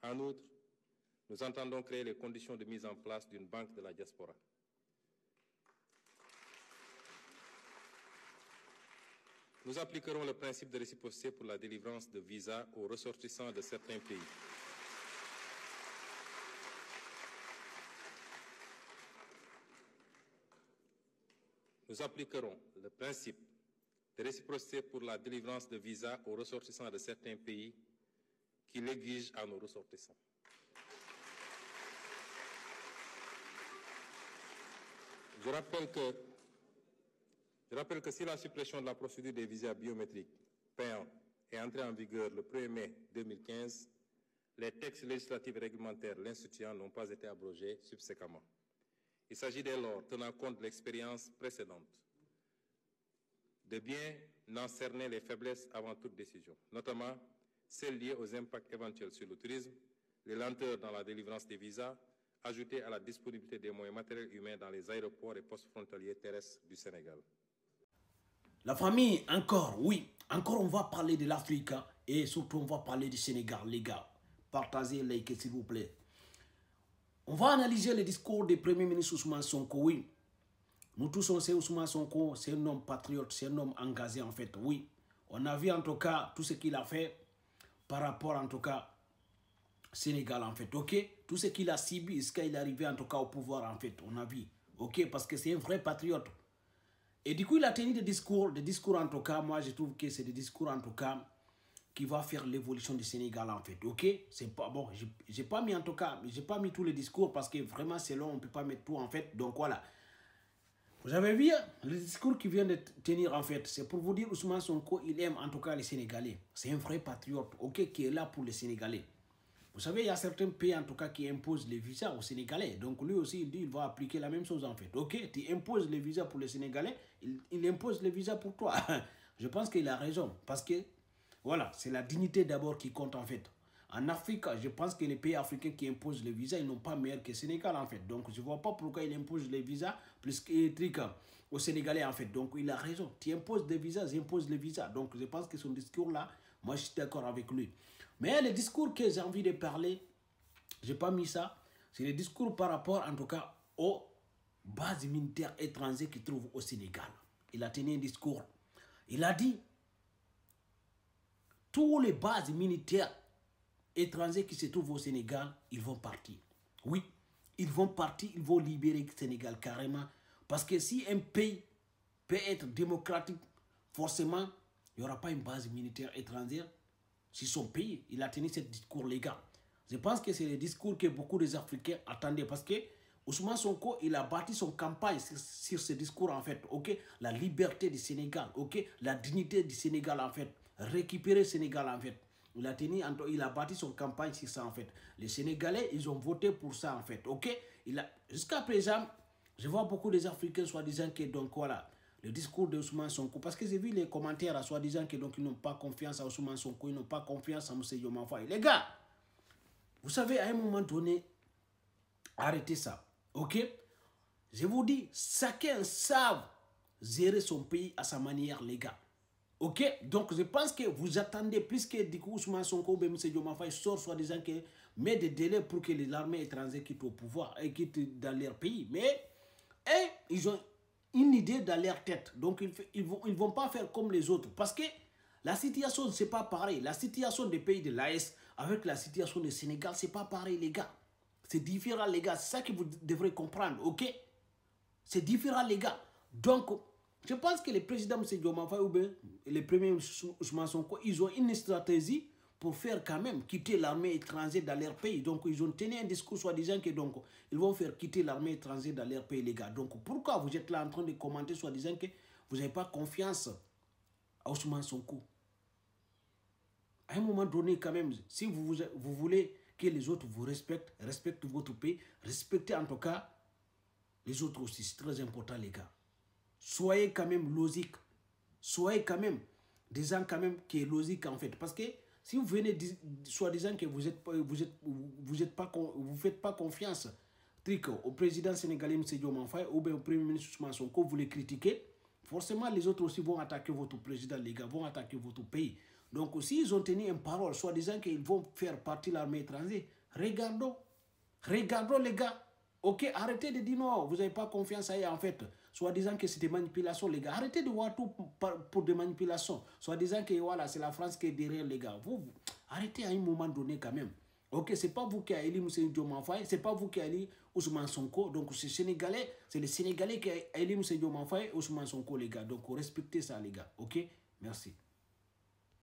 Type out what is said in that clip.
En outre, nous entendons créer les conditions de mise en place d'une banque de la diaspora. Nous appliquerons le principe de réciprocité pour la délivrance de visas aux ressortissants de certains pays. Nous appliquerons le principe de réciprocité pour la délivrance de visas aux ressortissants de certains pays qui l'exigent à nos ressortissants. Je rappelle que si la suppression de la procédure des visas biométriques payants est entrée en vigueur le 1er mai 2015, les textes législatifs et réglementaires l'instituant n'ont pas été abrogés subséquemment. Il s'agit dès lors, tenant compte de l'expérience précédente, de bien en cerner les faiblesses avant toute décision, notamment celles liées aux impacts éventuels sur le tourisme, les lenteurs dans la délivrance des visas, ajoutées à la disponibilité des moyens matériels et humains dans les aéroports et postes frontaliers terrestres du Sénégal. La famille, encore, oui, encore on va parler de l'Afrique et surtout on va parler du Sénégal, les gars. Partagez, likez s'il vous plaît. On va analyser le discours du Premier ministre Ousmane Sonko, oui. Nous tous on sait Ousmane Sonko, c'est un homme patriote, c'est un homme engagé en fait, oui. On a vu en tout cas tout ce qu'il a fait par rapport en tout cas Sénégal en fait, ok. Tout ce qu'il a ciblé, ce qu'il est arrivé en tout cas au pouvoir en fait, on a vu, ok. Parce que c'est un vrai patriote. Et du coup il a tenu des discours en tout cas, moi je trouve que c'est des discours en tout cas qui va faire l'évolution du Sénégal en fait, ok. C'est pas bon, j'ai pas mis en tout cas, j'ai pas mis tous les discours parce que vraiment c'est long, on peut pas mettre tout en fait, donc voilà. Vous avez vu le discours qu'il vient de tenir en fait, c'est pour vous dire Ousmane Sonko, il aime en tout cas les Sénégalais. C'est un vrai patriote, ok, qui est là pour les Sénégalais. Vous savez, il y a certains pays en tout cas qui imposent les visas aux Sénégalais. Donc lui aussi, il dit qu'il va appliquer la même chose en fait. Ok, tu imposes les visas pour les Sénégalais, il impose les visas pour toi. Je pense qu'il a raison parce que, voilà, c'est la dignité d'abord qui compte en fait. En Afrique, je pense que les pays africains qui imposent les visas, ils n'ont pas meilleur que le Sénégal en fait. Donc je ne vois pas pourquoi il impose les visas plus que truc aux Sénégalais en fait. Donc il a raison. Tu imposes des visas, j'impose les visas. Donc je pense que son discours là, moi je suis d'accord avec lui. Mais le discours que j'ai envie de parler, je n'ai pas mis ça. C'est le discours par rapport en tout cas aux bases militaires étrangères qui trouvent au Sénégal. Il a tenu un discours. Il a dit tous les bases militaires étrangers qui se trouvent au Sénégal, ils vont partir. Oui, ils vont partir, ils vont libérer le Sénégal carrément. Parce que si un pays peut être démocratique, forcément, il n'y aura pas une base militaire étrangère. Si son pays, il a tenu ce discours, les gars. Je pense que c'est le discours que beaucoup des Africains attendaient. Parce que Ousmane Sonko, il a bâti son campagne sur ce discours, en fait. Ok, la liberté du Sénégal. Ok, la dignité du Sénégal, en fait. Récupérer le Sénégal, en fait. Il a bâti son campagne sur ça en fait. Les Sénégalais, ils ont voté pour ça en fait. Ok. Jusqu'à présent, je vois beaucoup des Africains soi-disant que donc voilà, le discours de Ousmane Sonko, parce que j'ai vu les commentaires soi-disant que donc ils n'ont pas confiance à Ousmane Sonko, ils n'ont pas confiance à Moussa Diomaye Faye. Les gars, vous savez, à un moment donné, arrêtez ça. Ok. Je vous dis, chacun savent gérer son pays à sa manière, les gars. Ok, donc je pense que vous attendez plus que du coup Ousmane Sonko ou M. Diomaye Faye sort soi-disant que met des délais pour que l'armée étrangère quitte au pouvoir et quitte dans leur pays. Mais ils ont une idée dans leur tête. Donc ils vont pas faire comme les autres. Parce que la situation, c'est pas pareil. La situation des pays de l'AES avec la situation du Sénégal, c'est pas pareil, les gars. C'est différent, les gars. C'est ça que vous devrez comprendre, ok? C'est différent, les gars. Donc, je pense que les présidents M. Diomaye Faye ou bien les premiers Ousmane Sonko, ils ont une stratégie pour faire quand même quitter l'armée étrangère dans leur pays. Donc, ils ont tenu un discours soi-disant que donc, ils vont faire quitter l'armée étrangère dans leur pays, les gars. Donc, pourquoi vous êtes là en train de commenter soi-disant que vous n'avez pas confiance à Ousmane Sonko? À un moment donné, quand même, si vous voulez que les autres vous respectent, respectent votre pays, respectez en tout cas les autres aussi. C'est très important, les gars. Soyez quand même logique. Soyez quand même des gens quand même qui est logique en fait. Parce que si vous venez soi-disant que vous faites pas confiance au président sénégalais M. Diomaye Faye ou bien au premier ministre Ousmane Sonko, vous les critiquez, forcément les autres aussi vont attaquer votre président, les gars, vont attaquer votre pays. Donc, s'ils ont tenu une parole, soi-disant qu'ils vont faire partie de l'armée étrangère, regardons les gars. Ok, arrêtez de dire non, vous n'avez pas confiance à eux en fait. Soi-disant que c'est des manipulations, les gars. Arrêtez de voir tout pour des manipulations. Soi-disant que voilà, c'est la France qui est derrière, les gars. Vous, arrêtez à un moment donné quand même. Ok, c'est pas vous qui avez élu M. Diomaye Faye, c'est pas vous qui avez élu Ousmane Sonko. Donc c'est les Sénégalais qui ont élu M. Diomaye Faye et Ousmane Sonko, les gars. Donc respectez ça, les gars. Ok, merci.